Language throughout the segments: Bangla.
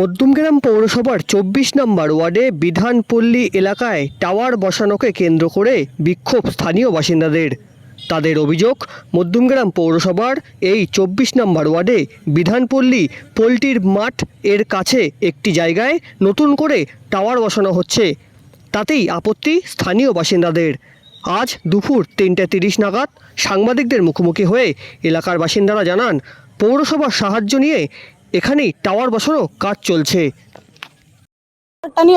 মধ্যমগ্রাম পৌরসভার ২৪ নম্বর ওয়ার্ডে বিধানপল্লী এলাকায় টাওয়ার বসানোকে কেন্দ্র করে বিক্ষোভ স্থানীয় বাসিন্দাদের। তাদের অভিযোগ, মধ্যমগ্রাম পৌরসভার এই ২৪ নম্বর ওয়ার্ডে বিধানপল্লী পোলট্রির মাঠ এর কাছে একটি জায়গায় নতুন করে টাওয়ার বসানো হচ্ছে। তাতেই আপত্তি স্থানীয় বাসিন্দাদের। আজ দুপুর ৩:৩০ নাগাদ সাংবাদিকদের মুখোমুখি হয়ে এলাকার বাসিন্দারা জানান, পৌরসভার সাহায্য নিয়ে এখানেই টাওয়ার বসানো কাজ চলছে।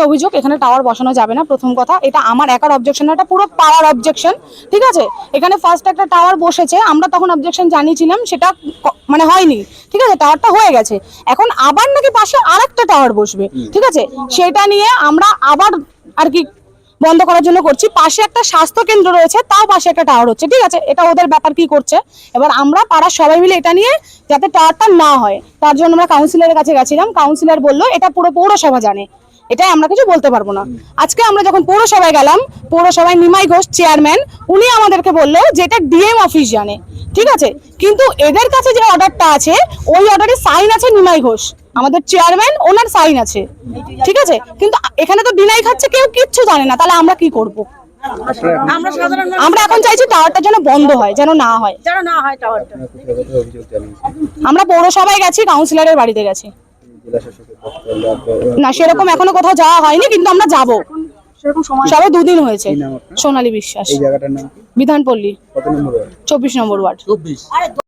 অভিযোগ, এখানে টাওয়ার বসানো যাবে না। প্রথম কথা, এটা আমার একার অবজেকশন না, এটা পুরো পাড়ার অবজেকশন। ঠিক আছে, এখানে ফার্স্ট একটা টাওয়ার বসেছে, আমরা তখন অবজেকশন জানিয়েছিলাম, সেটা মানে হয়নি। ঠিক আছে, টাওয়ারটা হয়ে গেছে, এখন আবার নাকি পাশে আরেকটা টাওয়ার বসবে। ঠিক আছে, সেটা নিয়ে আমরা আবার আর কি বন্ধ করার জন্য করছি। পাশে একটা স্বাস্থ্য কেন্দ্র রয়েছে, তাও পাশে একটা টাওয়ার হচ্ছে। ঠিক আছে, এটা ওদের ব্যাপার, কি করছে। এবার আমরা পাড়ার সবাই মিলে এটা নিয়ে যাতে টাওয়ারটা না হয়, তার জন্য আমরা কাউন্সিলরের কাছে গেছিলাম। কাউন্সিলর বললো এটা পুরো পৌরসভা জানে, এটাই আমরা কিছু বলতে পারবো না। আজকে আমরা যখন পৌরসভায় গেলাম, পৌরসভায় নিমাই ঘোষ চেয়ারম্যান, উনি আমাদেরকে বললো যে এটা ডিএম অফিস জানে। ঠিক আছে, কিন্তু এদের কাছে যে অর্ডারটা আছে, ওই অর্ডারে সাইন আছে নিমাই ঘোষ, আমাদের চেয়ারম্যান, ওনার সাইন আছে। ঠিক আছে, কিন্তু এখানে তো ডিনাই খাচ্ছে, কেউ কিচ্ছু জানে না। তাহলে আমরা কি করব? আমরা এখন চাইছি টাওয়ারটা যেন বন্ধ হয়, যেন না হয়। আমরা পৌরসভায় গেছি, কাউন্সিলরের বাড়িতে গেছি। না, সেরকম এখনো কোথাও যাওয়া হয়নি, কিন্তু আমরা যাবো। সবে 2 দিন হয়েছে। সোনালী বিশ্বাস। বিধানপল্লী 24 নম্বর ওয়ার্ড।